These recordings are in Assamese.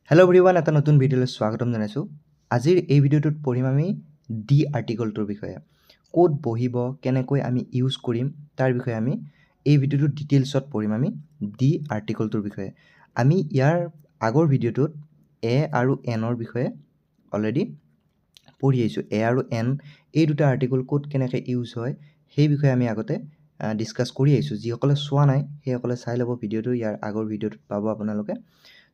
হেল্ল' এভৰিৱান, এটা নতুন ভিডিঅ'লৈ স্বাগতম জনাইছোঁ। আজিৰ এই ভিডিঅ'টোত পঢ়িম আমি ডি আৰ্টিকলটোৰ বিষয়ে। ক'ত বহিব, কেনেকৈ আমি ইউজ কৰিম তাৰ বিষয়ে আমি এই ভিডিঅ'টোত ডিটেইলছত পঢ়িম আমি ডি আৰ্টিকলটোৰ বিষয়ে। আমি ইয়াৰ আগৰ ভিডিঅ'টোত এ আৰু এনৰ বিষয়ে অলৰেডি পঢ়ি আহিছোঁ। এ আৰু এন এই দুটা আৰ্টিকল ক'ত কেনেকৈ ইউজ হয় সেই বিষয়ে আমি আগতে ডিছকাছ কৰি আহিছোঁ। যিসকলে চোৱা নাই সেইসকলে চাই ল'ব ভিডিঅ'টো, ইয়াৰ আগৰ ভিডিঅ'টোত পাব আপোনালোকে।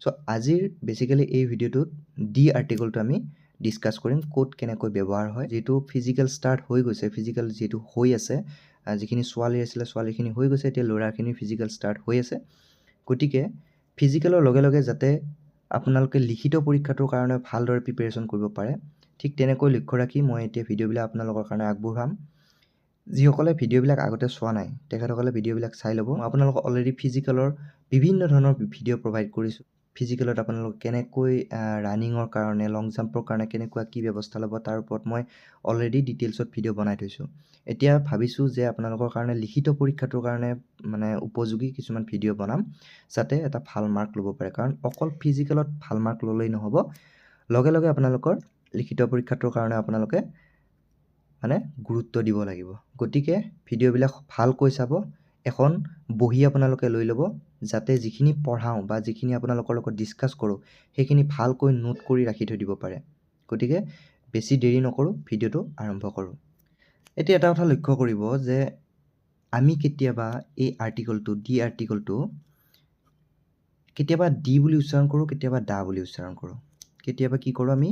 চ' আজিৰ বেচিকেলি এই ভিডিঅ'টোত ডি আৰ্টিকলটো আমি ডিছকাছ কৰিম, ক'ত কেনেকৈ ব্যৱহাৰ হয়। যিহেতু ফিজিকেল ষ্টাৰ্ট হৈ গৈছে, ফিজিকেল যিহেতু হৈ আছে, যিখিনি ছোৱালী আছিলে ছোৱালীখিনি হৈ গৈছে, এতিয়া ল'ৰাখিনি ফিজিকেল ষ্টাৰ্ট হৈ আছে। গতিকে ফিজিকেলৰ লগে লগে যাতে আপোনালোকে লিখিত পৰীক্ষাটোৰ কাৰণে ভালদৰে প্ৰিপেৰেশ্যন কৰিব পাৰে, ঠিক তেনেকৈ লক্ষ্য ৰাখি মই এতিয়া ভিডিঅ'বিলাক আপোনালোকৰ কাৰণে আগবঢ়াম। যিসকলে ভিডিঅ'বিলাক আগতে চোৱা নাই তেখেতসকলে ভিডিঅ'বিলাক চাই ল'ব। মই আপোনালোকক অলৰেডি ফিজিকেলৰ বিভিন্ন ধৰণৰ ভিডিঅ' প্ৰভাইড কৰিছোঁ। ফিজিকেলত আপোনালোকে কেনেকৈ ৰানিঙৰ কাৰণে, লং জাম্পৰ কাৰণে কেনেকুৱা কি ব্যৱস্থা ল'ব তাৰ ওপৰত মই অলৰেডি ডিটেইলছত ভিডিঅ' বনাই থৈছোঁ। এতিয়া ভাবিছোঁ যে আপোনালোকৰ কাৰণে লিখিত পৰীক্ষাটোৰ কাৰণে মানে উপযোগী কিছুমান ভিডিঅ' বনাম, যাতে এটা ভাল মাৰ্ক ল'ব পাৰে। কাৰণ অকল ফিজিকেলত ভাল মাৰ্ক ল'লেই নহ'ব, লগে লগে আপোনালোকৰ লিখিত পৰীক্ষাটোৰ কাৰণে আপোনালোকে মানে গুৰুত্ব দিব লাগিব। গতিকে ভিডিঅ'বিলাক ভালকৈ চাব, এখন বহি আপোনালোকে লৈ ল'ব, যাতে যিখিনি পঢ়াওঁ বা যিখিনি আপোনালোকৰ লগত ডিছকাছ কৰোঁ সেইখিনি ভালকৈ নোট কৰি ৰাখি থৈ দিব পাৰে। গতিকে বেছি দেৰি নকৰোঁ, ভিডিঅ'টো আৰম্ভ কৰোঁ। এতিয়া এটা কথা লক্ষ্য কৰিব যে আমি কেতিয়াবা এই আৰ্টিকলটো ডি আৰ্টিকলটো কেতিয়াবা ডি বুলি উচ্চাৰণ কৰোঁ, কেতিয়াবা দা বুলি উচ্চাৰণ কৰোঁ। কেতিয়াবা কি কৰোঁ, আমি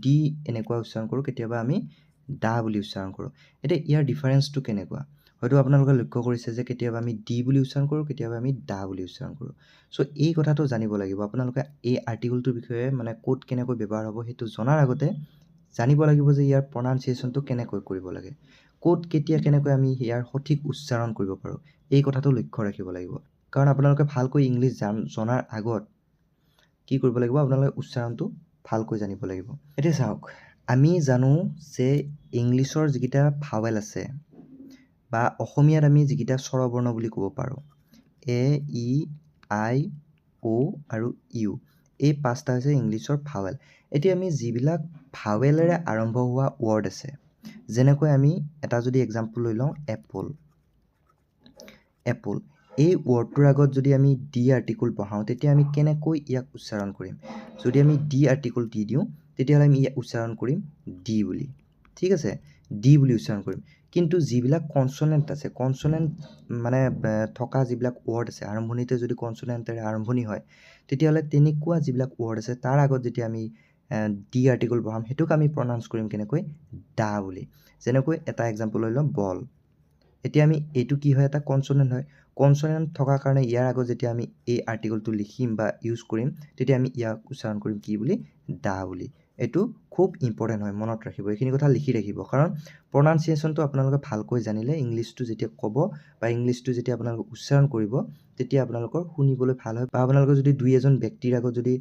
ডি এনেকুৱা উচ্চাৰণ কৰোঁ, কেতিয়াবা আমি দা বুলি উচ্চাৰণ কৰোঁ। এতিয়া ইয়াৰ ডিফাৰেঞ্চটো কেনেকুৱা হয়তো আপোনালোকে লক্ষ্য কৰিছে যে কেতিয়াবা আমি ডি বুলি উচ্চাৰণ কৰোঁ, কেতিয়াবা আমি দা বুলি উচ্চাৰণ কৰোঁ। চ' এই কথাটো জানিব লাগিব। আপোনালোকে এই আৰ্টিকলটোৰ বিষয়ে মানে ক'ত কেনেকৈ ব্যৱহাৰ হ'ব সেইটো জনাৰ আগতে জানিব লাগিব যে ইয়াৰ প্ৰনাউন্সিয়েশ্যনটো কেনেকৈ কৰিব লাগে, ক'ত কেতিয়া কেনেকৈ আমি ইয়াৰ সঠিক উচ্চাৰণ কৰিব পাৰোঁ, এই কথাটো লক্ষ্য ৰাখিব লাগিব। কাৰণ আপোনালোকে ভালকৈ ইংলিছ জনাৰ আগত কি কৰিব লাগিব, আপোনালোকে উচ্চাৰণটো ভালকৈ জানিব লাগিব। এতিয়া চাওক, আমি জানো যে ইংলিছৰ যিকেইটা ভাৱেল আছে বা অসমীয়াত আমি যিকেইটা স্বৰবৰ্ণ বুলি ক'ব পাৰোঁ, এ, ই, আই, অ' আৰু ইউ, এই পাঁচটা হৈছে ইংলিছৰ ভাৱেল। এতিয়া আমি যিবিলাক ভাৱেলেৰে আৰম্ভ হোৱা ৱৰ্ড আছে, যেনেকৈ আমি এটা যদি এক্সাম্পল লৈ লওঁ, এপল। এপল এই ৱৰ্ডটোৰ আগত যদি আমি ডি আৰ্টিকল বহাওঁ তেতিয়া আমি কেনেকৈ ইয়াক উচ্চাৰণ কৰিম। যদি আমি ডি আৰ্টিকল দি দিওঁ তেতিয়াহ'লে আমি ইয়াক উচ্চাৰণ কৰিম ডি বুলি। ঠিক আছে, ডি বুলি উচ্চাৰণ কৰিম। কিন্তু যিবিলাক কনচনেণ্ট আছে, কনচনেণ্ট মানে থকা যিবিলাক ৱৰ্ড আছে, আৰম্ভণিতে যদি কনচনেণ্টেৰে আৰম্ভণি হয় তেতিয়াহ'লে তেনেকুৱা যিবিলাক ৱৰ্ড আছে তাৰ আগত যেতিয়া আমি ডি আৰ্টিকল বহাম সেইটোক আমি প্ৰনাউন্স কৰিম কেনেকৈ, দা বুলি। যেনেকৈ এটা এক্সাম্পল লৈ লওঁ, বল। এতিয়া আমি এইটো কি হয়, এটা কনচনেণ্ট হয়। কনচনেণ্ট থকাৰ কাৰণে ইয়াৰ আগত যেতিয়া আমি এই আৰ্টিকলটো লিখিম বা ইউজ কৰিম তেতিয়া আমি ইয়াক উচ্চাৰণ কৰিম কি বুলি, দা বুলি। এইটো খুব ইম্পৰ্টেণ্ট হয়, মনত ৰাখিব, এইখিনি কথা লিখি ৰাখিব। কাৰণ প্ৰনাউন্সিয়েশ্যনটো আপোনালোকে ভালকৈ জানিলে ইংলিছটো যেতিয়া ক'ব বা ইংলিছটো যেতিয়া আপোনালোকে উচ্চাৰণ কৰিব তেতিয়া আপোনালোকৰ শুনিবলৈ ভাল হয়। বা আপোনালোকে যদি দুই এজন ব্যক্তিৰ আগত যদি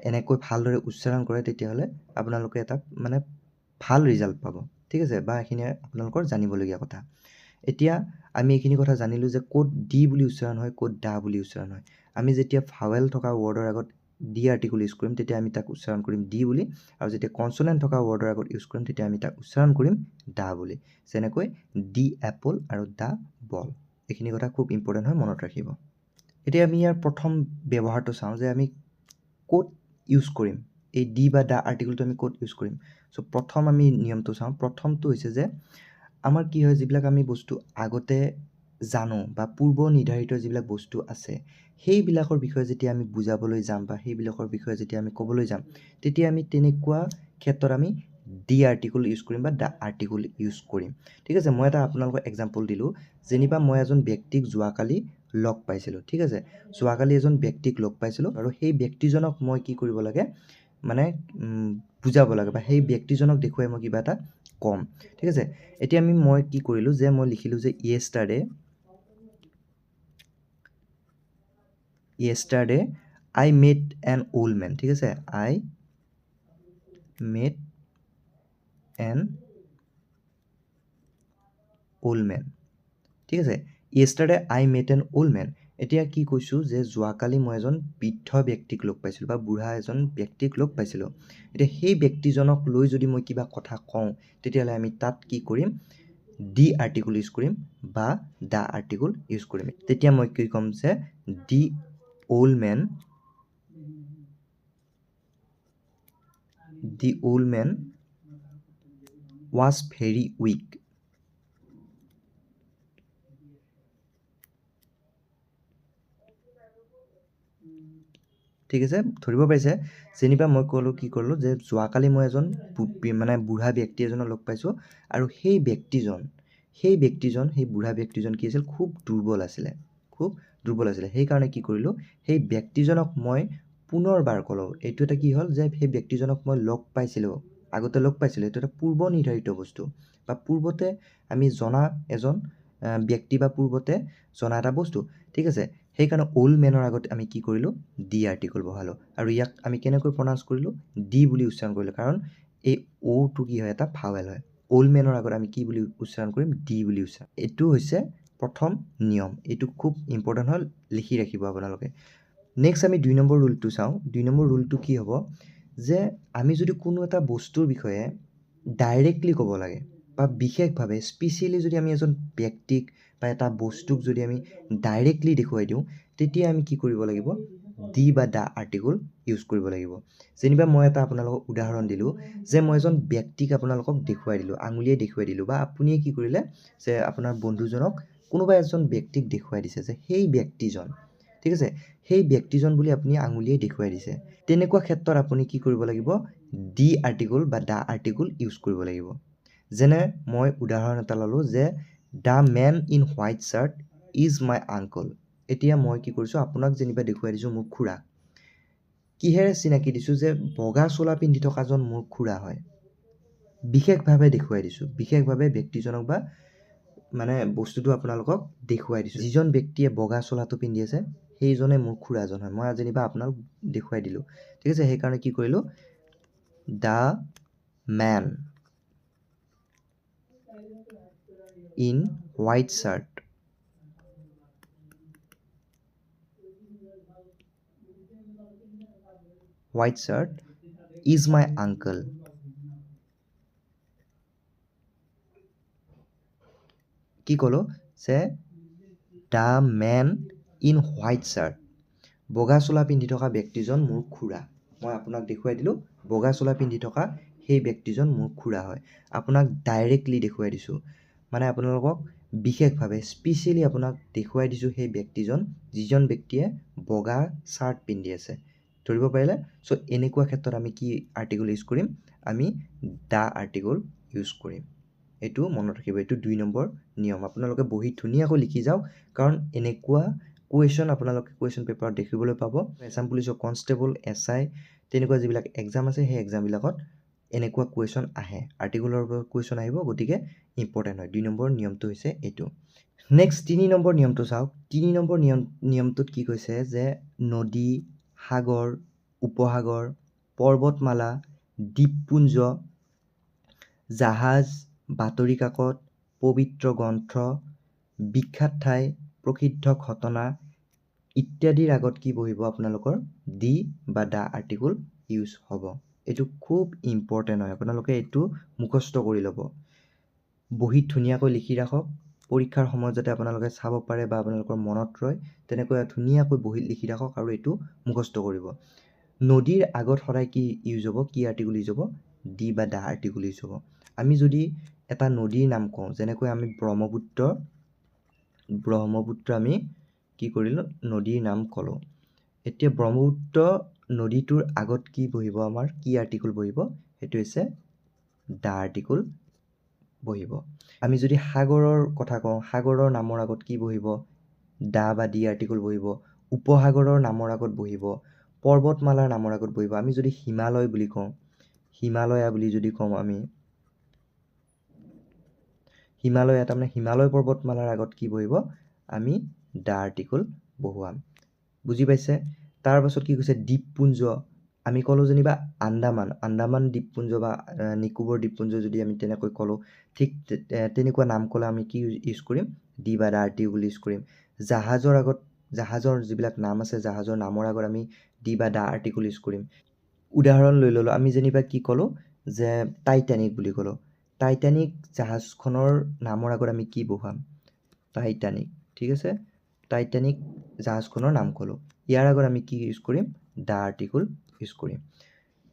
এনেকৈ ভালদৰে উচ্চাৰণ কৰে তেতিয়াহ'লে আপোনালোকে এটা মানে ভাল ৰিজাল্ট পাব। ঠিক আছে, বা এইখিনি আপোনালোকৰ জানিবলগীয়া কথা। এতিয়া আমি এইখিনি কথা জানিলোঁ যে ক'ত ডি বুলি উচ্চাৰণ হয়, ক'ত দা বুলি উচ্চাৰণ হয়। আমি যেতিয়া ভাৱেল থকা ৱৰ্ডৰ আগত ডি আৰ্টিকল ইউজ কৰিম তেতিয়া আমি তাক উচ্চাৰণ কৰিম ডি বুলি, আৰু যেতিয়া কনচনেণ্ট থকা ৱৰ্ডৰ আগত ইউজ কৰিম তেতিয়া আমি তাক উচ্চাৰণ কৰিম দা বুলি। যেনেকৈ দি এপল আৰু দা বল। এইখিনি কথা খুব ইম্পৰ্টেণ্ট হয়, মনত ৰাখিব। এতিয়া আমি ইয়াৰ প্ৰথম ব্যৱহাৰটো চাওঁ যে আমি ক'ত ইউজ কৰিম, এই ডি বা দা আৰ্টিকলটো আমি ক'ত ইউজ কৰিম। চ' প্ৰথম আমি নিয়মটো চাওঁ। প্ৰথমটো হৈছে যে আমাৰ কি হয়, যিবিলাক আমি বস্তু আগতে জানো বা পূৰ্ব নিৰ্ধাৰিত যিবিলাক বস্তু আছে সেইবিলাকৰ বিষয়ে যেতিয়া আমি বুজাবলৈ যাম বা সেইবিলাকৰ বিষয়ে যেতিয়া আমি ক'বলৈ যাম তেতিয়া আমি তেনেকুৱা ক্ষেত্ৰত আমি ডি আৰ্টিকল ইউজ কৰিম বা দা আৰ্টিকল ইউজ কৰিম। ঠিক আছে, মই এটা আপোনালোকক এক্সাম্পল দিলোঁ। যেনিবা মই এজন ব্যক্তিক যোৱাকালি লগ পাইছিলোঁ। ঠিক আছে, যোৱাকালি এজন ব্যক্তিক লগ পাইছিলোঁ আৰু সেই ব্যক্তিজনক মই কি কৰিব লাগে, মানে বুজাব লাগে বা সেই ব্যক্তিজনক দেখুৱাই মই কিবা এটা ক'ম। ঠিক আছে, এতিয়া মই কি কৰিলোঁ যে মই লিখিলোঁ যে yesterday I met an old man. ঠিক আছে, I met an old man. ঠিক আছে, yesterday I met an old man. এতিয়া কি কৈছোঁ যে যোৱাকালি মই এজন বৃদ্ধ ব্যক্তিক লগ পাইছিলোঁ বা বুঢ়া এজন ব্যক্তিক লগ পাইছিলোঁ। এতিয়া সেই ব্যক্তিজনক লৈ যদি মই কিবা কথা কওঁ তেতিয়াহ'লে আমি তাত কি কৰিম দি আৰ্টিকুল ইউজ কৰিম বা দা আৰ্টিকুল ইউজ কৰিম। তেতিয়া মই কি ক'ম যে দি old man was very weak. ঠিক আছে, ধৰিব পাৰিছে যেনিবা মই ক'লোঁ কি কৰিলোঁ যে যোৱাকালি মই এজন মানে বুঢ়া ব্যক্তি এজনক লগ পাইছোঁ আৰু সেই বুঢ়া ব্যক্তিজন কি আছিল খুব দুৰ্বল আছিলে সেইকাৰণে কি কৰিলোঁ সেই ব্যক্তিজনক মই পুনৰবাৰ ক'লোঁ। এইটো এটা কি হ'ল যে সেই ব্যক্তিজনক মই আগতে লগ পাইছিলোঁ এইটো এটা পূৰ্ব নিৰ্ধাৰিত বস্তু বা পূৰ্বতে আমি জনা এজন ব্যক্তি বা পূৰ্বতে জনা এটা বস্তু। ঠিক আছে, সেইকাৰণে অল্ড মেনৰ আগত আমি কি কৰিলোঁ দি আৰ্টিকুল বহালোঁ আৰু ইয়াক আমি কেনেকৈ প্ৰনাউন্স কৰিলোঁ দি বুলি উচ্চাৰণ কৰিলোঁ কাৰণ এই অ'টো কি হয় এটা ভাৱেল হয়। অল্ড মেনৰ আগত আমি কি বুলি উচ্চাৰণ কৰিম দি বুলি উচ্চাৰণ। এইটো হৈছে প্ৰথম নিয়ম, এইটো খুব ইম্পৰ্টেণ্ট হ'ল, লিখি ৰাখিব আপোনালোকে। নেক্সট আমি 2 নম্বৰ ৰুলটো চাওঁ। 2 নম্বৰ ৰুলটো কি হ'ব যে আমি যদি কোনো এটা বস্তুৰ বিষয়ে ডাইৰেক্টলি ক'ব লাগে বা বিশেষভাৱে স্পেচিয়েলি যদি আমি এজন ব্যক্তিক বা এটা বস্তুক যদি আমি ডাইৰেক্টলি দেখুৱাই দিওঁ তেতিয়া আমি কি কৰিব লাগিব দি বা দা আৰ্টিকুল ইউজ কৰিব লাগিব। যেনিবা মই এটা আপোনালোকক উদাহৰণ দিলোঁ যে মই এজন ব্যক্তিক আপোনালোকক দেখুৱাই দিলোঁ, আঙুলিয়ে দেখুৱাই দিলোঁ বা আপুনিয়ে কি কৰিলে যে আপোনাৰ বন্ধুজনক কোনোবা এজন ব্যক্তিক দেখুৱাই দিছে যে সেই ব্যক্তিজন, ঠিক আছে, সেই ব্যক্তিজন বুলি আপুনি আঙুলিয়ে দেখুৱাই দিছে। তেনেকুৱা ক্ষেত্ৰত আপুনি কি কৰিব লাগিব দি আৰ্টিকুল বা দা আৰ্টিকুল ইউজ কৰিব লাগিব। যেনে মই উদাহৰণ এটা ল'লোঁ যে the men in white shirt is my uncle. এতিয়া মই কি কৰিছোঁ আপোনাক যেনিবা দেখুৱাই দিছোঁ মোৰ খুৰা। কিহেৰে চিনাকি দিছোঁ যে বগা চোলা পিন্ধি থকাজন মোৰ খুৰা হয়। বিশেষভাৱে দেখুৱাই দিছোঁ, বিশেষভাৱে ব্যক্তিজনক বা মানে বস্তুটো আপোনালোকক দেখুৱাই দিছোঁ। যিজন ব্যক্তিয়ে বগা চোলাটো পিন্ধি আছে সেইজনে মোৰ খুৰাজন হয়। মই যেনিবা আপোনাক দেখুৱাই দিলোঁ, ঠিক আছে, সেইকাৰণে কি কৰিলোঁ the men in white shirt is my uncle. কি ক'লোঁ যে the men in white shirt, বগা চোলা পিন্ধি থকা ব্যক্তিজন মোৰ খুৰা। মই আপোনাক দেখুৱাই দিলোঁ বগা চোলা পিন্ধি থকা সেই ব্যক্তিজন মোৰ খুৰা হয়। আপোনাক ডাইৰেক্টলি দেখুৱাই দিছোঁ মানে আপোনালোকক বিশেষভাৱে স্পেচিয়েলি আপোনাক দেখুৱাই দিছোঁ সেই ব্যক্তিজন যিজন ব্যক্তিয়ে বগা শ্বাৰ্ট পিন্ধি আছে। ধৰিব পাৰিলে? চ' এনেকুৱা ক্ষেত্ৰত আমি কি আৰ্টিকুল ইউজ কৰিম আমি দা আৰ্টিকুল ইউজ কৰিম। এইটো মনত ৰাখিব, এইটো 2 নম্বৰ নিয়ম। আপোনালোকে বহীত ধুনীয়াকৈ লিখি যাওক কাৰণ এনেকুৱা কুৱেশ্যন আপোনালোকে কুৱেশ্যন পেপাৰত দেখিবলৈ পাব। আছাম পুলিচৰ কনষ্টেবল SI তেনেকুৱা যিবিলাক এক্সাম আছে সেই এক্সামবিলাকত এনেকুৱা কুৱেশ্যন আহে, আৰ্টিকুলৰ ওপৰত কুৱেশ্যন আহিব, গতিকে ইম্পৰ্টেণ্ট হয়। 2 নম্বৰ নিয়মটো হৈছে এইটো। নেক্সট 3 নম্বৰ নিয়মটো চাওক। 3 নম্বৰ নিয়মটোত কি কৈছে যে নদী, সাগৰ, উপসাগৰ, পৰ্বতমালা, দ্বীপপুঞ্জ, জাহাজ, বাতৰি কাকত, পবিত্ৰ গ্ৰন্থ, বিখ্যাত ঠাই, প্ৰসিদ্ধ ঘটনা ইত্যাদিৰ আগত কি বহিব আপোনালোকৰ দি বা দা আৰ্টিকুল ইউজ হ'ব। এইটো খুব ইম্পৰ্টেণ্ট হয়, আপোনালোকে এইটো মুখস্থ কৰি ল'ব, বহীত ধুনীয়াকৈ লিখি ৰাখক, পৰীক্ষাৰ সময়ত যাতে আপোনালোকে চাব পাৰে বা আপোনালোকৰ মনত ৰয় তেনেকৈ ধুনীয়াকৈ বহীত লিখি ৰাখক আৰু এইটো মুখস্থ কৰিব। নদীৰ আগত সদায় কি ইউজ হ'ব, কি আৰ্টিকুল ইউজ হ'ব, দি বা দা আৰ্টিকুল ইউজ হ'ব। আমি যদি এটা নদীৰ নাম কওঁ যেনেকৈ আমি ব্ৰহ্মপুত্ৰ আমি কি কৰিলোঁ নদীৰ নাম ক'লোঁ। এতিয়া ব্ৰহ্মপুত্ৰ নদীটোৰ আগত কি বহিব আমাৰ কি আৰ্টিকুল বহিব, সেইটো হৈছে দা আৰ্টিকুল বহিব। আমি যদি সাগৰৰ কথা কওঁ সাগৰৰ নামৰ আগত কি বহিব দা বা দি আৰ্টিকুল বহিব। উপসাগৰৰ নামৰ আগত বহিব, পৰ্বতমালাৰ নামৰ আগত বহিব। আমি যদি হিমালয় বুলি কওঁ, হিমালয়া বুলি যদি কওঁ আমি হিমালয়া তাৰমানে হিমালয় পৰ্বতমালাৰ আগত কি বহিব আমি দা আৰ্টিকুল বহুৱাম। বুজি পাইছে? তাৰপাছত কি কৈছে দ্বীপপুঞ্জ, আমি ক'লোঁ যেনিবা আন্দামান দ্বীপপুঞ্জ বা নিকোবৰ দ্বীপপুঞ্জ যদি আমি তেনেকৈ ক'লোঁ, ঠিক তেনেকুৱা নাম ক'লে আমি কি ইউজ কৰিম দি বা দা আৰ্টিকুল ইউজ কৰিম। জাহাজৰ আগত জাহাজৰ যিবিলাক নাম আছে জাহাজৰ নামৰ আগত আমি ডি বা দা আৰ্টিকল ইউজ কৰিম উদাহৰণ লৈ ল'লোঁ আমি যেনিবা কি ক'লোঁ যে টাইটানিক বুলি ক'লোঁ টাইটানিক জাহাজখনৰ নামৰ আগত আমি কি বহুৱাম টাইটানিক ঠিক আছে টাইটানিক জাহাজখনৰ নাম ক'লোঁ ইয়াৰ আগত আমি কি ইউজ কৰিম দা আৰ্টিকল ইউজ কৰিম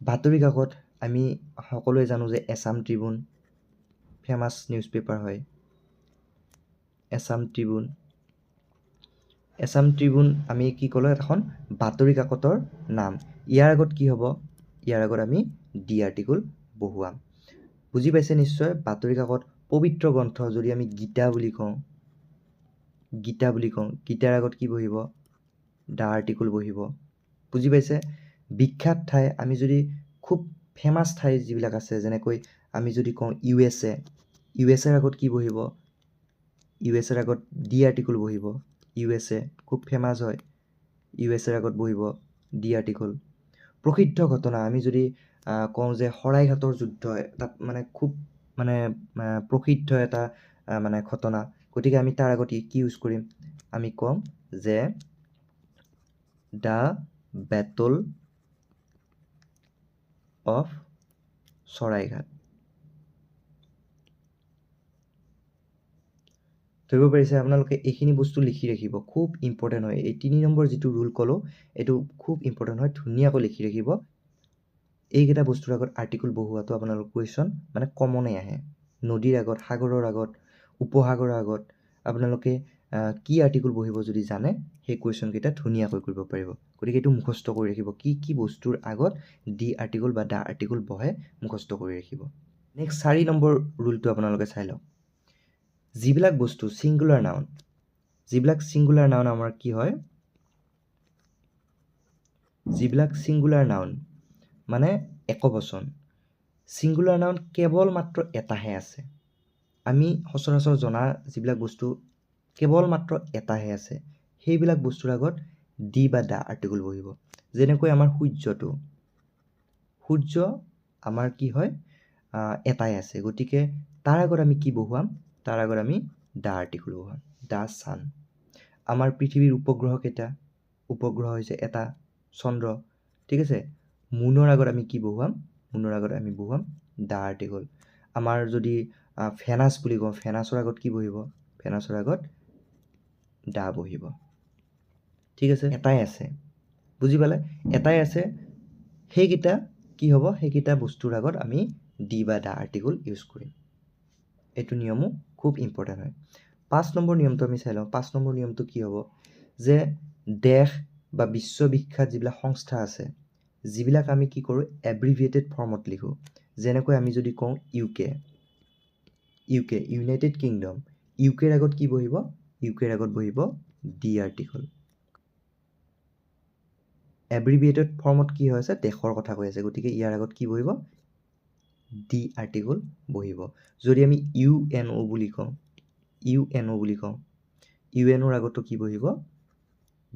বাতৰি কাকত আমি সকলোৱে জানো যে Assam Tribune famous news paper হয় এছাম ট্ৰিবিউন আমি কি ক'লোঁ এখন বাতৰি কাকতৰ নাম ইয়াৰ আগত কি হ'ব ইয়াৰ আগত আমি ডি আৰ্টিকল বহুৱাম বুজি পাইছে নিশ্চয় বাতৰি কাকত পবিত্ৰ গ্ৰন্থ যদি আমি গীতা বুলি কওঁ গীতাৰ আগত কি বহিব দা আৰ্টিকল বহিব বুজি পাইছে বিখ্যাত ঠাই আমি যদি খুব ফেমাছ ঠাই যিবিলাক আছে যেনেকৈ আমি যদি কওঁ ইউ এছ এৰ আগত কি বহিব ইউ এছ এৰ আগত ডি আৰ্টিকল বহিব ইউ এছ এ খুব ফেমাছ হয় ইউ এছ এৰ আগত বহিব ডি আৰ্টিকল প্ৰসিদ্ধ ঘটনা আমি যদি কওঁ যে শৰাইঘাটৰ যুদ্ধ এটা মানে খুব মানে প্ৰসিদ্ধ এটা মানে ঘটনা গতিকে আমি তাৰ আগত কি ইউজ কৰিম আমি ক'ম যে দ্য বেটল অফ শৰাইঘাট ধৰিব পাৰিছে আপোনালোকে এইখিনি বস্তু লিখি ৰাখিব খুব ইম্পৰ্টেণ্ট হয় এই 3 নম্বৰ যিটো ৰুল ক'লোঁ এইটো খুব ইম্পৰ্টেণ্ট হয় ধুনীয়াকৈ লিখি ৰাখিব এইকেইটা বস্তুৰ আগত আৰ্টিকল বহুৱাটো আপোনালোকৰ কুৱেশ্যন মানে কমনেই আহে নদীৰ আগত সাগৰৰ আগত উপসাগৰৰ আগত আপোনালোকে কি আৰ্টিকল বহিব যদি জানে সেই কুৱেশ্যনকেইটা ধুনীয়াকৈ কৰিব পাৰিব গতিকে এইটো মুখস্থ কৰি ৰাখিব কি বস্তুৰ আগত ডি আৰ্টিকল বা দা আৰ্টিকল বহে মুখস্থ কৰি ৰাখিব নেক্সট 4 নম্বৰ ৰুলটো আপোনালোকে চাই লওক যিবিলাক বস্তু ছিংগুলাৰ নাউন আমাৰ কি হয় যিবিলাক ছিংগুলাৰ নাউন মানে একবচন ছিংগুলাৰ নাউন কেৱল মাত্ৰ এটাহে আছে আমি সচৰাচৰ জনা যিবিলাক বস্তু কেৱল মাত্ৰ এটাহে আছে সেইবিলাক বস্তুৰ আগত ডি বা দা আৰ্টিকল বহিব যেনেকৈ আমাৰ সূৰ্য আমাৰ কি হয় এটাই আছে গতিকে তাৰ আগত আমি কি বহুৱাম তাৰ আগত আমি দা আৰ্টিকল বহুৱাম দা ছান আমাৰ পৃথিৱীৰ উপগ্ৰহ হৈছে এটা চন্দ্ৰ ঠিক আছে মুনৰ আগত আমি কি বহুৱাম মুনৰ আগত আমি বহুৱাম দা আৰ্টিকল আমাৰ যদি ফেনাছ বুলি কওঁ ফেনাছৰ আগত কি বহিব ফেনাছৰ আগত দা বহিব ঠিক আছে এটাই আছে বুজি পালে এটাই আছে সেইকেইটা কি হ'ব সেইকেইটা বস্তুৰ আগত আমি ডি বা দা আৰ্টিকল ইউজ কৰিম এইটো নিয়মো খুব ইম্পৰ্টেণ্ট হয় 5 নম্বৰ নিয়মটো আমি চাই লওঁ 5 নম্বৰ নিয়মটো কি হ'ব যে দেশ বা বিশ্ববিখ্যাত যিবিলাক সংস্থা আছে যিবিলাক আমি কি কৰোঁ এব্ৰিভিয়েটেড ফৰ্মত লিখোঁ যেনেকৈ আমি যদি কওঁ ইউকে ইউনাইটেড কিংডম ইউকেৰ আগত কি বহিব ইউকেৰ আগত বহিব ডি আৰ্টিকল এব্ৰিভিয়েটেড ফৰ্মত কি হৈ আছে দেশৰ কথা কৈ আছে গতিকে ইয়াৰ আগত কি বহিব ডি আৰ্টিকল বহিব যদি আমি ইউ এন অ' বুলি কওঁ ইউ এন অ'ৰ আগতো কি বহিব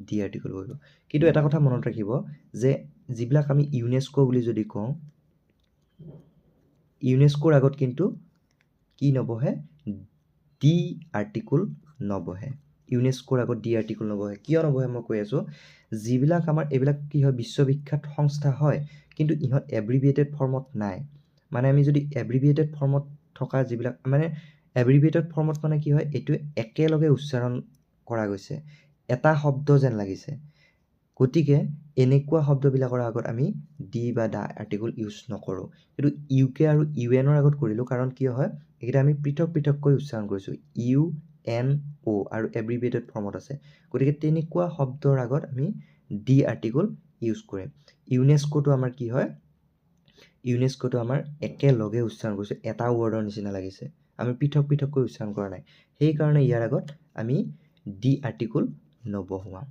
ডি আৰ্টিকল বহিব কিন্তু এটা কথা মনত ৰাখিব যে যিবিলাক আমি ইউনেস্কো বুলি যদি কওঁ ইউনেস্কোৰ আগত কিন্তু কি নবহে ডি আৰ্টিকল নবহে ইউনেস্কোৰ আগত ডি আৰ্টিকল নবহে কিয় নবহে মই কৈ আছোঁ যিবিলাক আমাৰ এইবিলাক কি হয় বিশ্ববিখ্যাত সংস্থা হয় কিন্তু ইহঁত এব্ৰিভিয়েটেড ফৰ্মত নাই মানে আমি যদি এব্ৰিভিয়েটেড ফৰ্মত থকা যিবিলাক মানে এব্ৰিভিয়েটেড ফৰ্মত মানে কি হয় এইটো একেলগে উচ্চাৰণ কৰা গৈছে এটা শব্দ যেন লাগিছে গতিকে এনেকুৱা শব্দবিলাকৰ আগত আমি ডি বা দা আৰ্টিকল ইউজ নকৰোঁ কিন্তু ইউকে আৰু ইউ এনৰ আগত কৰিলোঁ কাৰণ কিয় হয় এইকেইটা আমি পৃথককৈ উচ্চাৰণ কৰিছোঁ ইউ এন অ' আৰু এব্ৰিভিয়েটেড ফৰ্মত আছে গতিকে তেনেকুৱা শব্দৰ আগত আমি ডি আৰ্টিকল ইউজ কৰিম ইউনেস্কোটো আমাৰ কি হয় ইউনেস্কোটো আমাৰ একেলগে উচ্চাৰণ কৰিছোঁ এটা ৱৰ্ডৰ নিচিনা লাগিছে আমি পৃথককৈ উচ্চাৰণ কৰা নাই সেইকাৰণে ইয়াৰ আগত আমি ডি আৰ্টিকল নবহুৱাম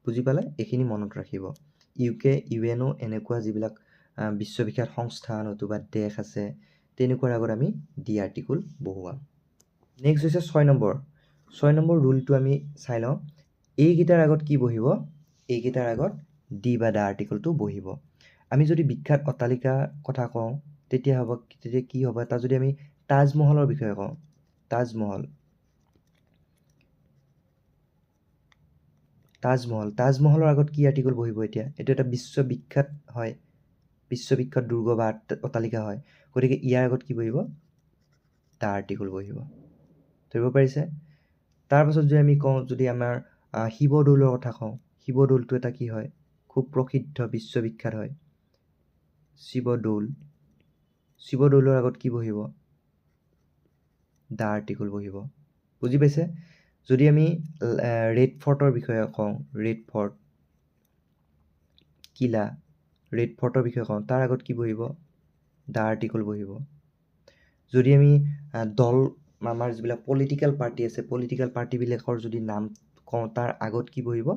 বুজি পালে এইখিনি মনত ৰাখিব ইউকে ইউ এন অ' এনেকুৱা যিবিলাক বিশ্ববিখ্যাত সংস্থা নতুবা দেশ আছে তেনেকুৱাৰ আগত আমি ডি আৰ্টিকল বহুৱাম নেক্সট হৈছে 6 নম্বৰ ৰুলটো আমি চাই লওঁ এইকেইটাৰ আগত কি বহিব এইকেইটাৰ আগত ডি বা দা আৰ্টিকলটো বহিব আমি যদি বিখ্যাত অট্টালিকাৰ কথা কওঁ তেতিয়া কি হ'ব এটা যদি আমি তাজমহলৰ বিষয়ে কওঁ তাজমহলৰ আগত কি আৰ্টিকল বহিব এতিয়া? এইটো এটা বিশ্ববিখ্যাত হয়, বিশ্ববিখ্যাত দুৰ্গ বা অট্টালিকা হয়, গতিকে ইয়াৰ আগত কি বহিব? দা আৰ্টিকল বহিব। ধৰিব পাৰিছে? তাৰপাছত যদি আমি কওঁ, যদি আমাৰ শিৱদৌলৰ কথা কওঁ, শিৱদৌলটো এটা কি হয়? খুব প্ৰসিদ্ধ, বিশ্ববিখ্যাত হয়। শিৱদৌলৰ আগত কি বহিব? দা আৰ্টিকল বহিব। বুজি পাইছে? যদি আমি ৰেড ফৰ্টৰ বিষয়ে কওঁ, ৰেড ফৰ্ট, কিলা, ৰেড ফৰ্টৰ বিষয়ে কওঁ, তাৰ আগত কি বহিব? দা আৰ্টিকল বহিব। যদি আমি আমাৰ যিবিলাক পলিটিকেল পাৰ্টি আছে, পলিটিকেল পাৰ্টিবিলাকৰ যদি নাম কওঁ, তাৰ আগত কি বহিব?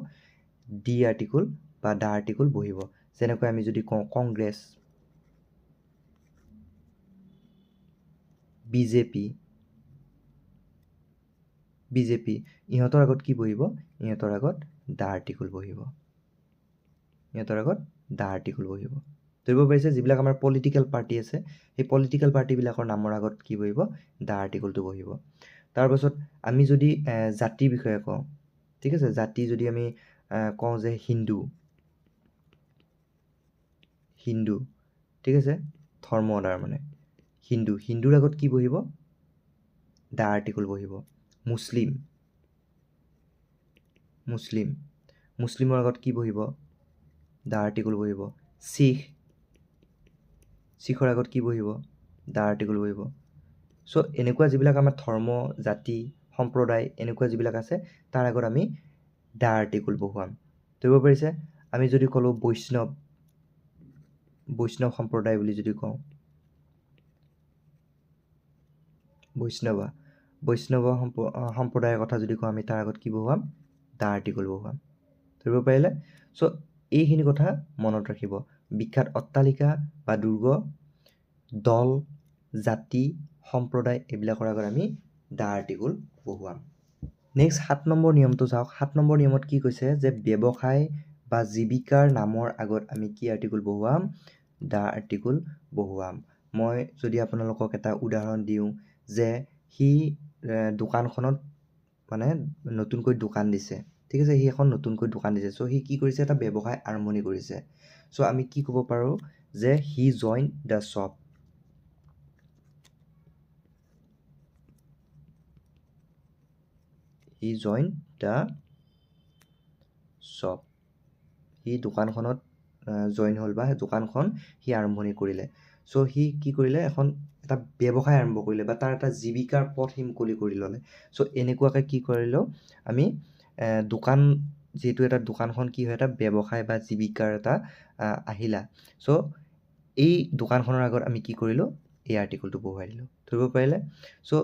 ডি আৰ্টিকল বা দা আৰ্টিকল বহিব। যেনেকৈ আমি যদি কওঁ কংগ্ৰেছ, বিজেপি, ইহঁতৰ আগত কি বহিব? ইহঁতৰ আগত দা আৰ্টিকল বহিব। ইহঁতৰ আগত দা আৰ্টিকল বহিব। ধৰিব পাৰিছে? যিবিলাক আমাৰ পলিটিকেল পাৰ্টি আছে, সেই পলিটিকেল পাৰ্টিবিলাকৰ নামৰ আগত কি বহিব? দা আৰ্টিকলটো বহিব। তাৰপাছত আমি যদি জাতিৰ বিষয়ে কওঁ, ঠিক আছে, জাতি যদি আমি কওঁ যে হিন্দু, ঠিক আছে, ধৰ্ম তাৰ মানে হিন্দুৰ আগত কি বহিব? দা আৰ্টিকল বহিব। মুছলিমৰ আগত কি বহিব? দা আৰ্টিকল বহিব। শিখৰ আগত কি বহিব? দা আৰ্টিকল বহিব। চ' এনেকুৱা যিবিলাক আমাৰ ধৰ্ম, জাতি, সম্প্ৰদায় এনেকুৱা যিবিলাক আছে, তাৰ আগত আমি দা আৰ্টিকল বহুৱাম। ধৰিব পাৰিছে? আমি যদি ক'লোঁ বৈষ্ণৱ সম্প্ৰদায় বুলি যদি কওঁ, বৈষ্ণৱ সম্প্ৰদায়ৰ কথা যদি কওঁ, আমি তাৰ আগত কি বহুৱাম? দা আৰ্টিকল বহুৱাম। ধৰিব পাৰিলে? চ' এইখিনি কথা মনত ৰাখিব। বিখ্যাত অট্টালিকা বা দুৰ্গ, দল, জাতি, সম্প্ৰদায় এইবিলাকৰ আগত আমি দা আৰ্টিকল বহুৱাম। নেক্সট 7 নম্বৰ নিয়মটো চাওক। 7 নম্বৰ নিয়মত কি কৈছে? যে ব্যৱসায় বা জীৱিকাৰ নামৰ আগত আমি কি আৰ্টিকল বহুৱাম? দা আৰ্টিকল বহুৱাম। মই যদি আপোনালোকক এটা উদাহৰণ দিওঁ যে সি দোকানখনত মানে নতুনকৈ দোকান দিছে, ঠিক আছে, সি এখন নতুনকৈ দোকান দিছে। চ' সি কি কৰিছে? এটা ব্যৱসায় আৰম্ভণি কৰিছে। চ' আমি কি ক'ব পাৰোঁ? যে he join the shop. He join the shop. সি দোকানখনত জইন হ'ল বা দোকানখন সি আৰম্ভণি কৰিলে। চ' সি কি কৰিলে? এটা ব্যৱসায় আৰম্ভ কৰিলে বা তাৰ এটা জীৱিকাৰ পথ সি মুকলি কৰি ল'লে। চ' এনেকুৱাকৈ কি কৰিলোঁ আমি? দোকান, যিহেতু এটা দোকানখন কি হয়? এটা ব্যৱসায় বা জীৱিকাৰ এটা আহিলা। চ' এই দোকানখনৰ আগত আমি কি কৰিলোঁ? এই আৰ্টিকলটো বহুৱাই দিলোঁ। ধৰিব পাৰিলে? চ'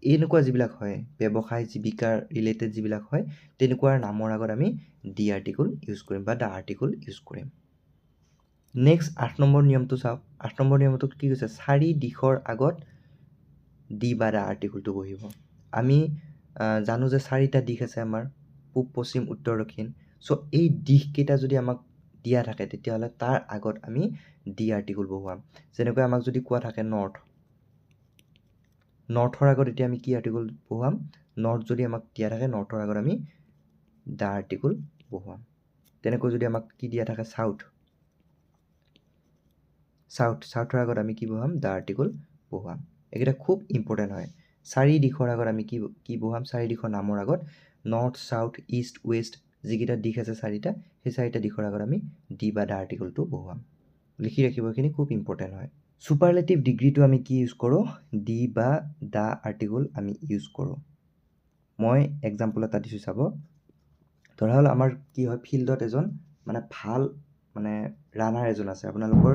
এনেকুৱা যিবিলাক হয়, ব্যৱসায় জীৱিকাৰ ৰিলেটেড যিবিলাক হয়, তেনেকুৱা নামৰ আগত আমি ডি আৰ্টিকল ইউজ কৰিম বা দা আৰ্টিকল ইউজ কৰিম। নেক্সট 8 নম্বৰ নিয়মটো চাওক। 8 নম্বৰ নিয়মটোত কি কৈছে? 4 দিশৰ আগত ডি বা দা আৰ্টিকলটো বহিব। আমি জানো যে 4টা দিশ আছে আমাৰ, পূব, পশ্চিম, উত্তৰ, দক্ষিণ। চ' এই দিশকেইটা যদি আমাক দিয়া থাকে, তেতিয়াহ'লে তাৰ আগত আমি ডি আৰ্টিকল বহুৱাম। যেনেকৈ আমাক যদি কোৱা থাকে নৰ্থৰ আগত এতিয়া আমি কি আৰ্টিকল বহুৱাম? নৰ্থ যদি আমাক দিয়া থাকে, নৰ্থৰ আগত আমি দা আৰ্টিকল বহুৱাম। তেনেকৈ যদি আমাক কি দিয়া থাকে? চাউথৰ আগত আমি কি বহুৱাম? দা আৰ্টিকল বহুৱাম। এইকেইটা খুব ইম্পৰ্টেণ্ট হয়। 4 দিশৰ আগত আমি কি বহুৱাম? 4 দিশৰ নামৰ আগত নৰ্থ, চাউথ, ইষ্ট, ৱেষ্ট যিকেইটা দিশ আছে 4টা, সেই 4টা দিশৰ আগত আমি ডি বা দা আৰ্টিকলটো বহুৱাম। লিখি ৰাখিব, এইখিনি খুব ইম্পৰ্টেণ্ট হয়। ছুপাৰলেটিভ ডিগ্ৰীটো আমি কি ইউজ কৰোঁ? ডি বা দা আৰ্টিকল আমি ইউজ কৰোঁ। মই এক্সাম্পল এটা দিছোঁ চাব। ধৰা হ'ল আমাৰ কি হয়? ফিল্ডত এজন মানে ভাল ৰানাৰ এজন আছে। আপোনালোকৰ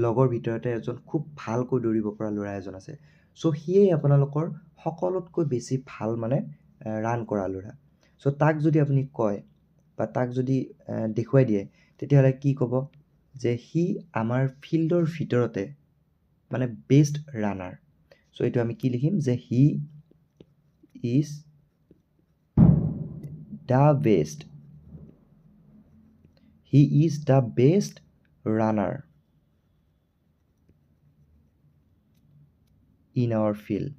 লগৰ ভিতৰতে এজন খুব ভালকৈ দৌৰিব পৰা ল'ৰা এজন আছে। চ' সিয়েই আপোনালোকৰ সকলোতকৈ বেছি ভাল ৰান কৰা ল'ৰা। চ' তাক যদি আপুনি কয় বা তাক যদি দেখুৱাই দিয়ে, তেতিয়াহ'লে কি ক'ব? যে সি আমাৰ ফিল্ডৰ ভিতৰতে বেষ্ট ৰানাৰ। চ' এইটো আমি কি লিখিম? যে he is the best. He is the best runner in our field.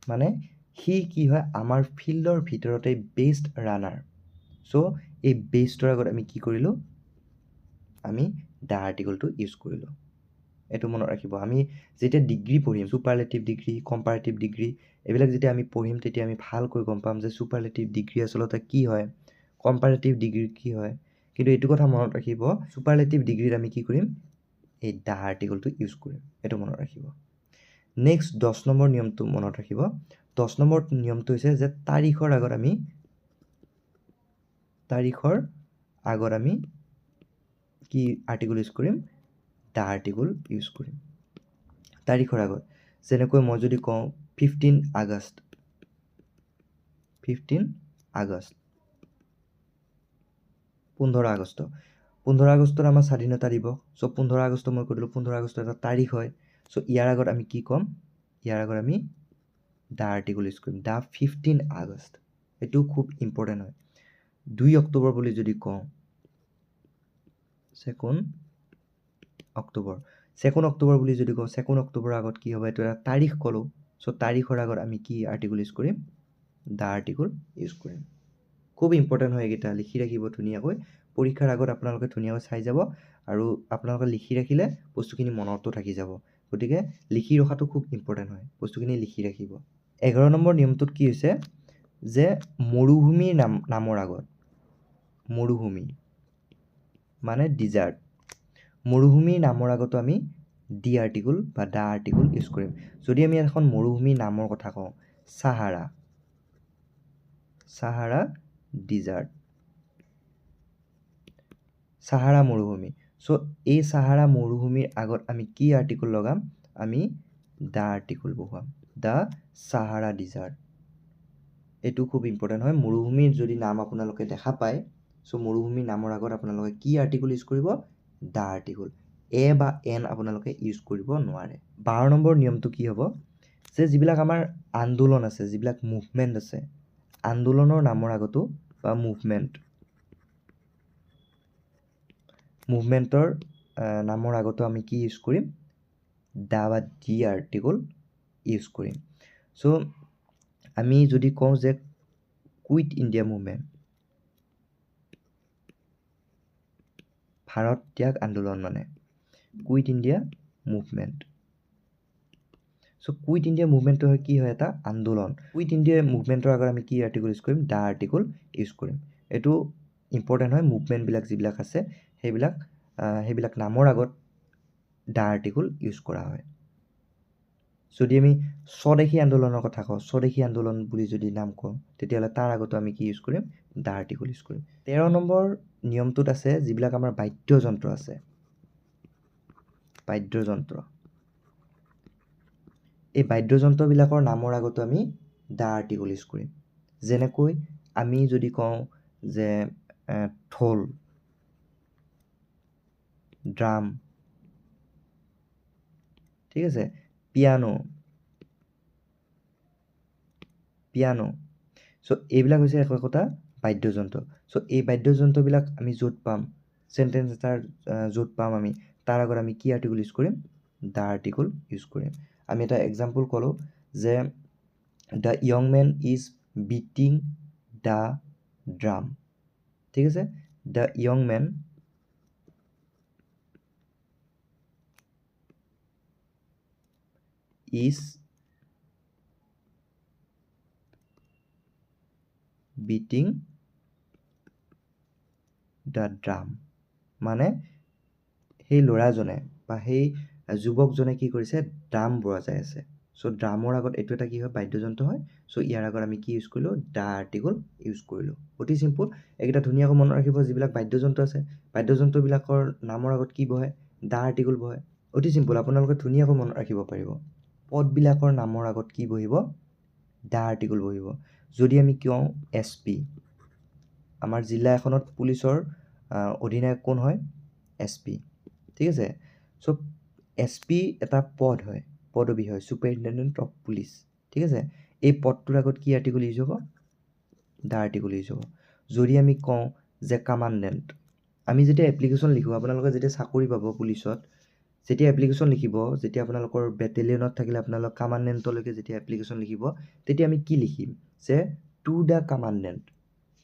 মানে সি কি হয় আমাৰ ফিল্ডৰ ভিতৰতে বেষ্ট ৰানাৰ সো এই বেষ্টৰ আগত আমি কি কৰিলোঁ আমি দা আৰ্টিকলটো ইউজ কৰিলোঁ এইটো মনত ৰাখিব আমি যেতিয়া ডিগ্ৰী পঢ়িম সুপাৰলেটিভ ডিগ্ৰী কম্পাৰেটিভ ডিগ্ৰী এইবিলাক যেতিয়া আমি পঢ়িম তেতিয়া আমি ভালকৈ গম পাম যে সুপাৰলেটিভ ডিগ্ৰী আচলতে কি হয় কম্পাৰেটিভ ডিগ্ৰী কি হয় কিন্তু এইটো কথা মনত ৰাখিব সুপাৰলেটিভ ডিগ্ৰীত আমি কি কৰিম এই দা আৰ্টিকলটো ইউজ কৰিম এইটো মনত ৰাখিব নেক্সট 10 নম্বৰ নিয়মটো মনত ৰাখিব 10 নম্বৰ নিয়মটো হৈছে যে তাৰিখৰ আগত আমি কি আৰ্টিকল ইউজ কৰিম দা আৰ্টিকল ইউজ কৰিম তাৰিখৰ আগত যেনেকৈ মই যদি কওঁ 15 আগষ্ট 15 আগষ্ট 15 আগষ্টত আমাৰ স্বাধীনতা দিৱস সো 15 আগষ্ট মই কৰিলোঁ 15 আগষ্ট এটা তাৰিখ হয় সো ইয়াৰ আগত আমি কি ক'ম ইয়াৰ আগত আমি দা আৰ্টিকল ইউজ কৰিম দা 15 আগষ্ট এইটো খুব ইম্পৰ্টেণ্ট হয় 2 অক্টোবৰ বুলি যদি কওঁ 2 অক্টোবৰ বুলি যদি কওঁ 2 অক্টোবৰৰ আগত কি হ'ব এইটো এটা তাৰিখ ক'লোঁ সো তাৰিখৰ আগত আমি কি আৰ্টিকল ইউজ কৰিম দা আৰ্টিকল ইউজ কৰিম খুব ইম্পৰ্টেণ্ট হয় এইকেইটা লিখি ৰাখিব ধুনীয়াকৈ পৰীক্ষাৰ আগত আপোনালোকে ধুনীয়াকৈ চাই যাব আৰু আপোনালোকে লিখি ৰাখিলে বস্তুখিনি মনতো থাকি যাব গতিকে লিখি ৰখাটো খুব ইম্পৰ্টেণ্ট হয় বস্তুখিনি লিখি ৰাখিব 11 নম্বৰ নিয়মটোত কি হৈছে যে মৰুভূমিৰ নামৰ আগত মৰুভূমি মানে ডিজাৰ্ট মৰুভূমিৰ নামৰ আগতো আমি ডি আৰ্টিকল বা দা আৰ্টিকল ইউজ কৰিম যদি আমি এখন মৰুভূমিৰ নামৰ কথা কওঁ সাহাৰা ডিজাৰ্ট সাহাৰা মৰুভূমি সো এই সাহাৰা মৰুভূমিৰ আগত আমি কি আৰ্টিকল লগাম আমি দা আৰ্টিকল বহুৱাম দা সাহাৰা ডিজাৰ্ট এইটো খুব ইম্পৰ্টেণ্ট হয় মৰুভূমিৰ যদি নাম আপোনালোকে দেখা পায় সো মৰুভূমিৰ নামৰ আগত আপোনালোকে কি আৰ্টিকল ইউজ কৰিব দা আৰ্টিকল এ বা এন আপোনালোকে ইউজ কৰিব নোৱাৰে 12 নম্বৰ নিয়মটো কি হ'ব যে যিবিলাক আমাৰ আন্দোলন আছে যিবিলাক মুভমেণ্ট আছে আন্দোলনৰ নামৰ আগতো বা মুভমেণ্টৰ নামৰ আগতো আমি কি ইউজ কৰিম দা বা ডি আৰ্টিকল ইউজ কৰিম সো আমি যদি কওঁ যে কুইট ইণ্ডিয়া মুভমেণ্ট ভাৰত ত্যাগ আন্দোলন মানে quit India movement so quit India মুভমেণ্টটো হয় কি হয় এটা আন্দোলন কুইট ইণ্ডিয়া মুভমেণ্টৰ আগত আমি কি আৰ্টিকল ইউজ কৰিম দা আৰ্টিকল ইউজ কৰিম এইটো ইম্পৰ্টেণ্ট হয় মুভমেণ্টবিলাক যিবিলাক আছে সেইবিলাক নামৰ আগত দা আৰ্টিকল ইউজ কৰা হয় যদি আমি স্বদেশী আন্দোলনৰ কথা কওঁ স্বদেশী আন্দোলন বুলি যদি নাম কওঁ তেতিয়াহ'লে তাৰ আগতো আমি কি ইউজ কৰিম দা আৰ্টিকল ইউজ কৰিম 13 নম্বৰ নিয়মটোত আছে যিবিলাক আমাৰ বাদ্যযন্ত্ৰ আছে বাদ্যযন্ত্ৰ এই বাদ্যযন্ত্ৰবিলাকৰ নামৰ আগতো আমি দা আৰ্টিকল ইউজ কৰিম যেনেকৈ আমি যদি কওঁ যে ঢোল ড্ৰাম ঠিক আছে পিয়ানো সো এইবিলাক হৈছে একোটা বাদ্যযন্ত্ৰ সো এই বাদ্যযন্ত্ৰবিলাক আমি য'ত পাম সেন্টেন্স এটাৰ য'ত পাম আমি তাৰ আগত আমি কি আৰ্টিকল ইউজ কৰিম দা আৰ্টিকল ইউজ কৰিম আমি এটা এক্সাম্পল ক'লোঁ যে the young men is beating the drum ঠিক আছে the young men is beating the drum মানে সেই ল'ৰাজনে বা সেই যুৱকজনে কি কৰিছে ড্ৰাম বজাই আছে সো ড্ৰামৰ আগত এইটো এটা কি হয় বাদ্যযন্ত্ৰ হয় সো ইয়াৰ আগত আমি কি ইউজ কৰিলোঁ দা আৰ্টিকল ইউজ কৰিলোঁ অতি চিম্পল এইকেইটা ধুনীয়াকৈ মনত ৰাখিব যিবিলাক বাদ্যযন্ত্ৰ আছে বাদ্যযন্ত্ৰবিলাকৰ নামৰ আগত কি বহে দা আৰ্টিকল বহে অতি চিম্পল আপোনালোকে ধুনীয়াকৈ মনত ৰাখিব পাৰিব পদবিলাকৰ নামৰ আগত কি বহিব দা আৰ্টিকল বহিব যদি আমি কওঁ SP আমাৰ জিলা এখনত পুলিচৰ অধিনায়ক কোন হয় SP ঠিক আছে সো SP এটা পদ হয় পদবী হয় সুপাৰিনটেণ্ডেণ্ট অফ পুলিচ ঠিক আছে এই পদটোৰ আগত কি আৰ্টিকল ইউজ হ'ব দা আৰ্টিকল ইউজ হ'ব যদি আমি কওঁ যে কামাণ্ডেণ্ট আমি যেতিয়া এপ্লিকেশ্যন লিখোঁ আপোনালোকে যেতিয়া চাকৰি পাব পুলিচত যেতিয়া এপ্লিকেশ্যন লিখিব, যেতিয়া আপোনালোকৰ বেটেলিয়নত থাকিলে আপোনালোক কামাণ্ডেণ্টলৈকে যেতিয়া এপ্লিকেশ্যন লিখিব, তেতিয়া আমি কি লিখিম যে টু দ্য কামাণ্ডেণ্ট,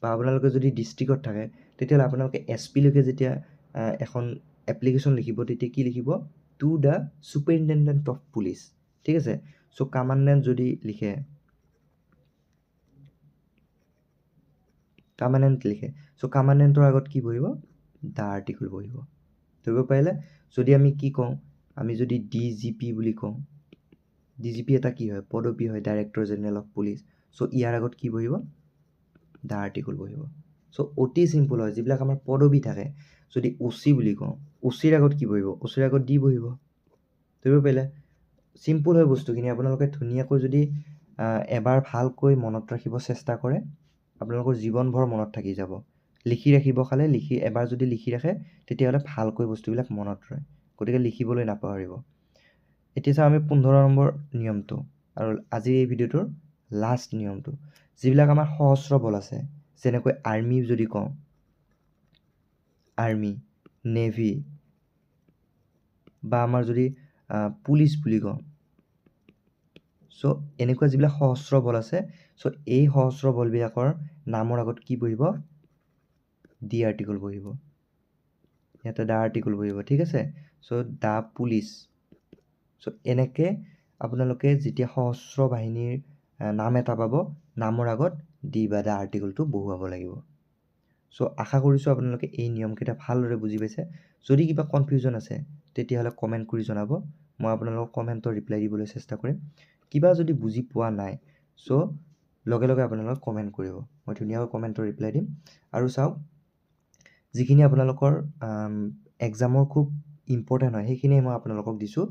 বা আপোনালোকে যদি ডিষ্ট্ৰিক্টত থাকে তেতিয়াহ'লে আপোনালোকে SP লৈকে যেতিয়া এখন এপ্লিকেশ্যন লিখিব তেতিয়া কি লিখিব to the superintendent of police. ঠিক আছে, চ' কামাণ্ডেণ্ট যদি লিখে, চ' কামাণ্ডেণ্টৰ আগত কি বহিব দ্য আৰ্টিকল বহিব। ধৰিব পাৰিলে? যদি আমি কি কওঁ, আমি যদি DGP বুলি কওঁ, DGP এটা কি হয় পদবী হয়, ডাইৰেক্টৰ জেনেৰেল অফ পুলিচ। চ' ইয়াৰ আগত কি বহিব দ্য আৰ্টিকল বহিব। চ' অতি চিম্পল হয়, যিবিলাক আমাৰ পদবী থাকে, যদি OC বুলি কওঁ, OCৰ আগত কি বহিব, OCৰ আগত D বহিব। ধৰিব পাৰিলে? চিম্পল হয় বস্তুখিনি। আপোনালোকে ধুনীয়াকৈ যদি এবাৰ ভালকৈ মনত ৰাখিব চেষ্টা কৰে, আপোনালোকৰ জীৱনভৰ মনত থাকি যাব। লিখি ৰাখিব খালে, এবাৰ যদি লিখি ৰাখে তেতিয়াহ'লে ভালকৈ বস্তুবিলাক মনত ৰয়। গতিকে লিখিবলৈ নাপাহৰিব। এতিয়া চাওঁ আমি 15 নম্বৰ নিয়মটো, আৰু আজিৰ এই ভিডিঅ'টোৰ লাষ্ট নিয়মটো। যিবিলাক আমাৰ সশস্ত্ৰ বল আছে, যেনেকৈ আৰ্মি যদি কওঁ, আৰ্মি, নেভি, বা আমাৰ যদি পুলিচ বুলি কওঁ, চ' এনেকুৱা যিবিলাক সশস্ত্ৰ বল আছে, চ' এই সশস্ত্ৰ বলবিলাকৰ নামৰ আগত কি বহিব ডি আৰ্টিকল বহিব। ইয়াতে দ্য আৰ্টিকল বহিব। ঠিক আছে, চ' দ্য পুলিচ। চ' এনেকৈ আপোনালোকে যেতিয়া সশস্ত্ৰ বাহিনীৰ নাম এটা পাব, নামৰ আগত ডি বা দ্য আৰ্টিকলটো বহুৱাব লাগিব। চ' আশা কৰিছোঁ আপোনালোকে এই নিয়মকেইটা ভালদৰে বুজি পাইছে। যদি কিবা কনফিউজন আছে তেতিয়াহ'লে কমেণ্ট কৰি জনাব, মই আপোনালোকক কমেণ্টৰ ৰিপ্লাই দিবলৈ চেষ্টা কৰিম। কিবা যদি বুজি পোৱা নাই, চ' লগে লগে আপোনালোকে কমেণ্ট কৰিব, মই ধুনীয়াকৈ কমেণ্টৰ ৰিপ্লাই দিম। আৰু চাওক, যিখিনি আপোনালোকৰ এক্সামৰ খুব ইম্পৰ্টেণ্ট হয় সেইখিনিয়ে মই আপোনালোকক দিছোঁ,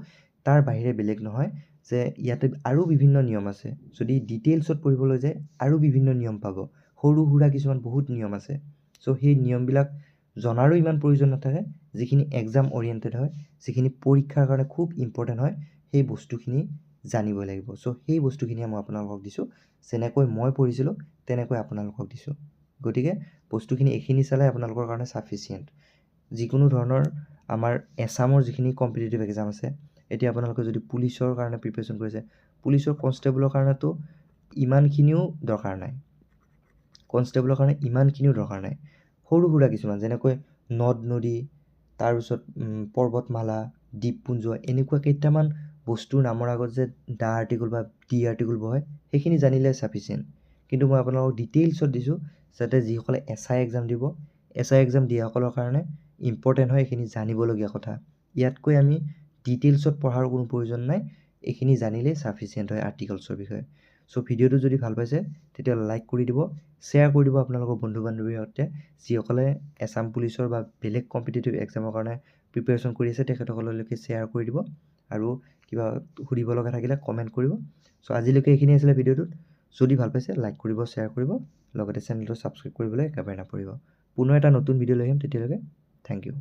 তাৰ বাহিৰে বেলেগ নহয়। যে ইয়াতে আৰু বিভিন্ন নিয়ম আছে, যদি ডিটেইলছত পঢ়িবলৈ যায় আৰু বিভিন্ন নিয়ম পাব, সৰু সুৰা কিছুমান বহুত নিয়ম আছে। চ' সেই নিয়মবিলাক জনাৰো ইমান প্ৰয়োজন নাথাকে। যিখিনি এক্সাম অৰিয়েণ্টেড হয়, যিখিনি পৰীক্ষাৰ কাৰণে খুব ইম্পৰ্টেণ্ট হয়, সেই বস্তুখিনি জানিব লাগিব। চ' সেই বস্তুখিনিয়ে মই আপোনালোকক দিছোঁ, যেনেকৈ মই পঢ়িছিলোঁ তেনেকৈ আপোনালোকক দিছোঁ। গতিকে বস্তুখিনি এইখিনি চালে আপোনালোকৰ কাৰণে ছাফিচিয়েণ্ট। যিকোনো ধৰণৰ আমাৰ এছামৰ যিখিনি কম্পিটিটিভ এক্সাম আছে, এতিয়া আপোনালোকে যদি পুলিচৰ কাৰণে প্ৰিপেৰেশ্যন কৰিছে, পুলিচৰ কনষ্টেবলৰ কাৰণেতো ইমানখিনিও দৰকাৰ নাই, কনষ্টেবলৰ কাৰণে ইমানখিনিও দৰকাৰ নাই। সৰু সুৰা কিছুমান, যেনেকৈ নদ নদী, তাৰপিছত পৰ্বতমালা, দ্বীপপুঞ্জ, এনেকুৱা কেইটামান বস্তুৰ নামৰ আগত যে দ্য আৰ্টিকল বা ডি আৰ্টিকল বহে, সেইখিনি জানিলে ছাফিচিয়েণ্ট। কিন্তু মই আপোনালোকক ডিটেইলছত দিছোঁ, যাতে যিসকলে SI এক্সাম দিব, SI এক্সাম দিয়াসকলৰ কাৰণে ইম্পৰ্টেণ্ট হয়, এইখিনি জানিবলগীয়া কথা। ইয়াতকৈ আমি ডিটেইলছত পঢ়াৰ কোনো প্ৰয়োজন নাই, এইখিনি জানিলেই ছাফিচিয়েণ্ট হয় আৰ্টিকলছৰ বিষয়ে। চ' ভিডিঅ'টো যদি ভাল পাইছে তেতিয়াহ'লে লাইক কৰি দিব, শ্বেয়াৰ কৰি দিব আপোনালোকৰ বন্ধু বান্ধৱীৰ সৈতে, যিসকলে এছাম পুলিচৰ বা বেলেগ কম্পিটিটিভ এক্সামৰ কাৰণে প্ৰিপেৰেশ্যন কৰি আছে তেখেতসকললৈকে শ্বেয়াৰ কৰি দিব। আৰু কিবা সুধিব লগা থাকিলে কমেণ্ট কৰিব। চ' আজিলৈকে এইখিনি আছিলে ভিডিঅ'টোত। যদি ভাল পাইছে লাইক কৰিব, শ্বেয়াৰ কৰিব, লগতে চেনেলটো ছাবস্ক্ৰাইব কৰিবলৈ একেবাৰে নাপাহৰিব। পুনৰ এটা নতুন ভিডিঅ' লৈ আহিম, তেতিয়ালৈকে থেংক ইউ।